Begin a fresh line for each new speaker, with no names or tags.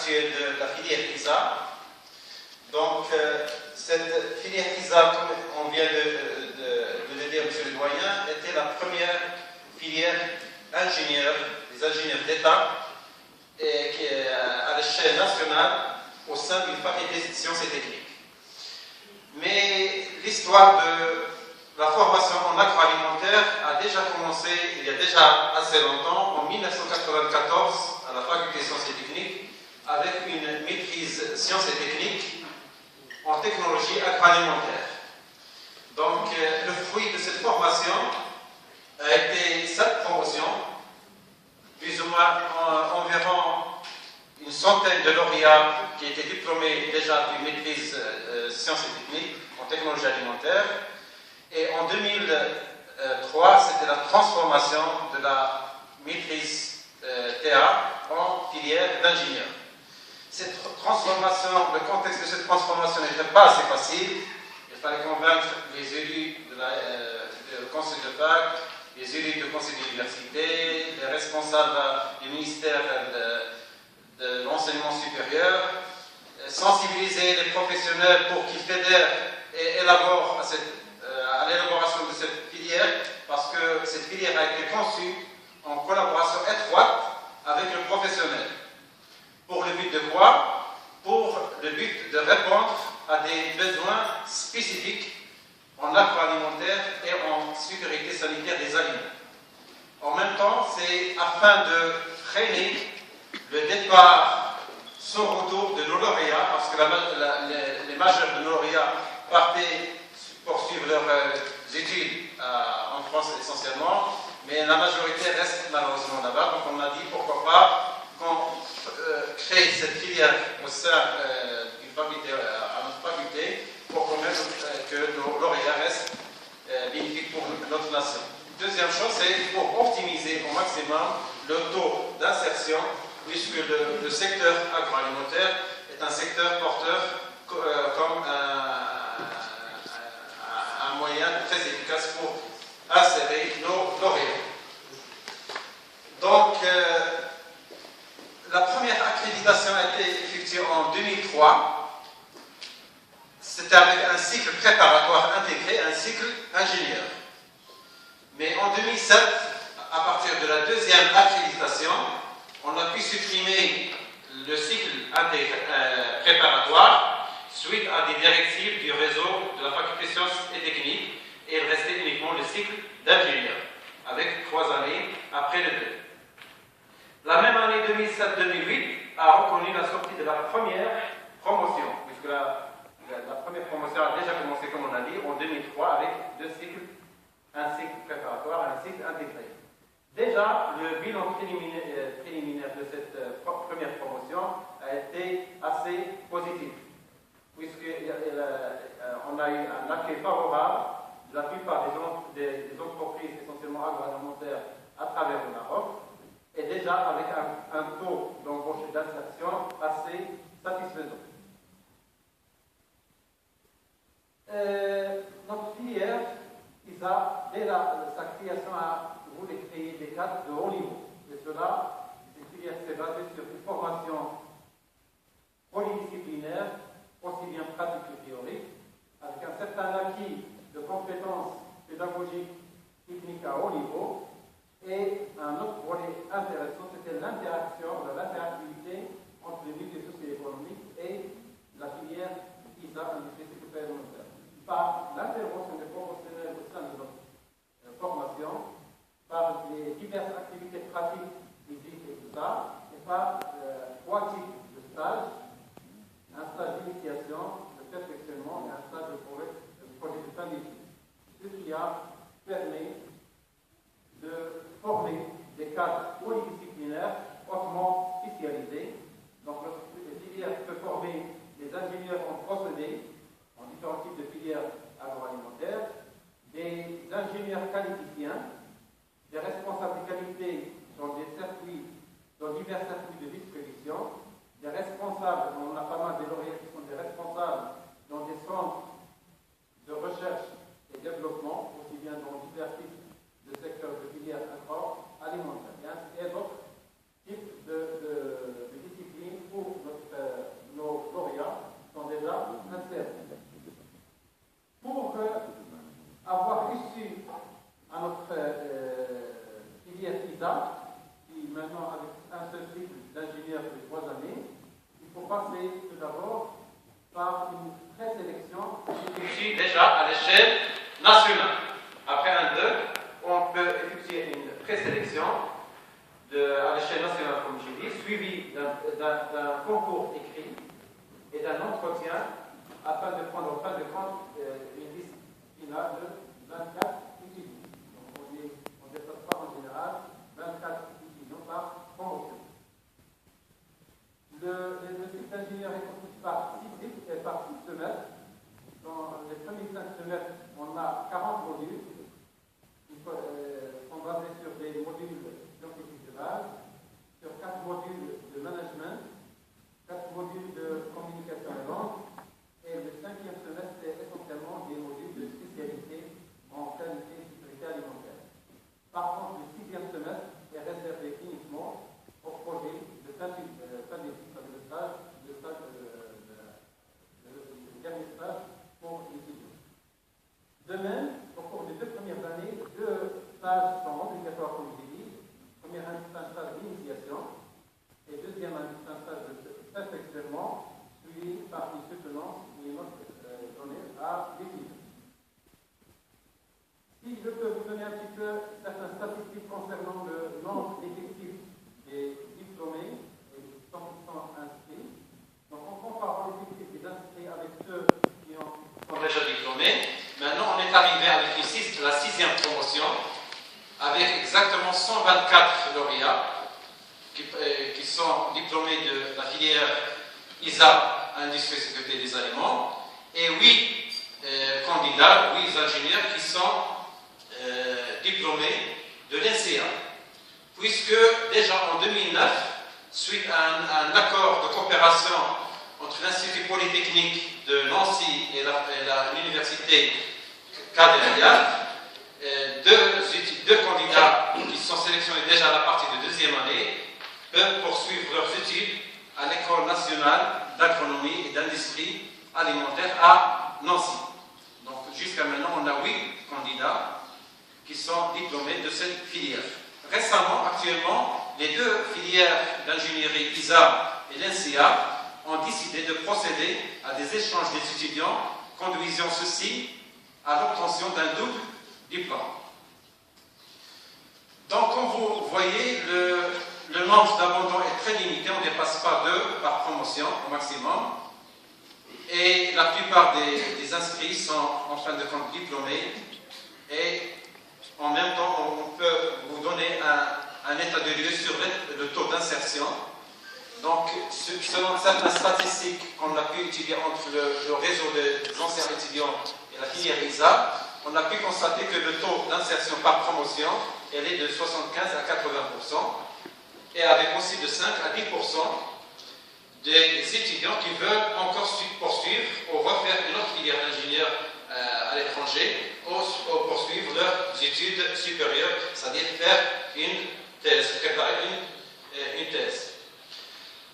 actuelle de la filière ISA. Donc, cette filière ISA, comme on vient de le dire, monsieur le doyen, était la première filière ingénieur, des ingénieurs d'État, à l'échelle nationale, au sein d'une faculté de sciences et techniques. Mais l'histoire de la formation en agroalimentaire a déjà commencé il y a déjà assez longtemps, en 1994, à la faculté de sciences et techniques, avec une maîtrise sciences et techniques en technologie agroalimentaire. Donc, le fruit de cette formation a été cette promotion, plus ou moins environ une centaine de lauréats qui étaient diplômés déjà d'une maîtrise sciences et techniques en technologie alimentaire. Et en 2003, c'était la transformation de la maîtrise TA en filière d'ingénieur. Cette transformation, le contexte de cette transformation n'était pas assez facile. Il fallait convaincre les élus du conseil de fac, les élus du conseil d'université, les responsables du ministère de l'enseignement supérieur, sensibiliser les professionnels pour qu'ils fédèrent et élaborent à l'élaboration de cette filière, parce que cette filière a été conçue en collaboration étroite avec le professionnel. Pour le but de quoi? Pour le but de répondre à des besoins spécifiques en agroalimentaire et en sécurité sanitaire des aliments. En même temps, c'est afin de freiner le départ sans retour de nos lauréats, parce que les majeurs de nos lauréats partaient poursuivre leurs études en France essentiellement, mais la majorité reste malheureusement là-bas. Donc on a dit pourquoi pas qu'on crée cette filière au sein d'une faculté, à notre faculté, pour que nos lauréats restent bénéfiques pour notre nation. Deuxième chose, c'est pour optimiser au maximum le taux d'insertion, puisque le secteur agroalimentaire est un secteur porteur comme un moyen très efficace pour insérer nos lauréats. Donc, la première accréditation a été effectuée en 2003. C'était avec un cycle préparatoire intégré, un cycle ingénieur. Mais en 2007, à partir de la deuxième accréditation, on a pu supprimer le cycle préparatoire suite à des directives du réseau de la faculté de sciences et techniques, et il restait uniquement le cycle d'ingénieur, avec 3 années après le deux. La même année 2007-2008 a reconnu la sortie de la première promotion, puisque la première promotion a déjà commencé, comme on a dit, en 2003 avec 2 cycles, un cycle préparatoire et un cycle intégré. Déjà, le bilan préliminaire de cette première promotion a été assez positif, puisqu'on a eu un accueil favorable de la plupart des entreprises essentiellement agroalimentaires à travers le Maroc, et déjà avec un taux d'embauche et d'insertion assez satisfaisant. Notre filière ISA, dès sa création, a voulu créer des cadres de haut niveau. Et cela, cette filière s'est basée sur une formation polydisciplinaire, aussi bien pratique que théorique, avec un certain acquis de compétences pédagogiques techniques à haut niveau. Et un autre volet intéressant, c'était l'interactivité entre les milieux socio-économiques et la filière ISA, industrie sécurité alimentaire. Par l'intervention des professionnels au sein de notre formation, par les diverses activités pratiques, physiques et tout ça, et par 3 types de stages: un stage d'initiation, de perfectionnement et un stage de projet de fin d'études. Ce qui a permis de former des cadres polydisciplinaires hautement spécialisés. Donc, notre filière peut former des ingénieurs en procédés, en différents types de filières agroalimentaires, des ingénieurs qualiticiens, des responsables de qualité dans divers circuits de distribution, des responsables, on a pas mal de lauréats qui sont des responsables dans des centres de recherche et développement, aussi bien dans divers types de secteurs de filières agroalimentaires, et d'autres types de disciplines pour notre
déjà, qui maintenant avec un seul cycle d'ingénieur de 3 années, il faut passer tout d'abord par une présélection.
Ici, déjà à l'échelle nationale. Après un 2, on peut effectuer une présélection à l'échelle nationale, comme j'ai dit, suivie d'un concours écrit et d'un entretien afin de prendre en fin de compte une liste finale de 24 étudiants. Donc on ne dépasse pas en général 24 étudiants par promotion. Le cycle d'ingénieur est constitué par 6 semestres. Dans les premiers 5 semestres, on a 40 modules qui sont basés sur des modules scientifiques de base, sur 4 modules de management, 4 modules de communication et langue, et le 5e semestre, c'est essentiellement des modules de spécialité en qualité et sécurité alimentaire. Par contre, le 6e semestre est réservé uniquement au projet de fin d'études, le dernier stage pour l'étudiant. De même, au cours des 2 premières années, 2 stages sont obligatoires, comme j'ai dit. Première année, c'est un stage d'initiation, et deuxième année, c'est un stage de perfectionnement, suivi par une soutenance ou une autre donnée à l'étudiant. Si je peux vous donner un petit peu certaines statistiques concernant le nombre d'effectifs des diplômés et des 100% inscrits. Donc, en comparant l'effectif des inscrits avec ceux qui sont déjà diplômés, maintenant on est arrivé avec la 6e promotion, avec exactement 124 lauréats qui sont diplômés de la filière ISA, Industrie et Sécurité des Aliments, et 8 candidats, 8 ingénieurs qui sont diplômés de l'NCA. Puisque déjà en 2009, suite à un accord de coopération entre l'Institut Polytechnique de Nancy et l'Université Cadelia, 2 candidats qui sont sélectionnés déjà à la partie de 2e année peuvent poursuivre leurs études à l'École nationale d'agronomie et d'industrie alimentaire à Nancy. Donc jusqu'à maintenant, on a 8 candidats qui sont diplômés de cette filière. Récemment, actuellement, les 2 filières d'ingénierie ISA et l'NCA ont décidé de procéder à des échanges des étudiants, conduisant ceci à l'obtention d'un double diplôme. Donc, comme vous voyez, le nombre d'abandons est très limité, on ne dépasse pas 2 par promotion au maximum, et la plupart des inscrits sont en fin de compte diplômés, et en même temps, on peut vous donner un état de lieu sur le taux d'insertion. Donc, selon certaines statistiques qu'on a pu étudier entre le réseau des anciens étudiants et la filière ISA, on a pu constater que le taux d'insertion par promotion, elle est de 75 à 80%, et avec aussi de 5 à 10% des étudiants qui veulent encore poursuivre ou refaire une autre filière d'ingénieur à l'étranger, ou poursuivre leurs études supérieures, c'est-à-dire faire une thèse, préparer une thèse.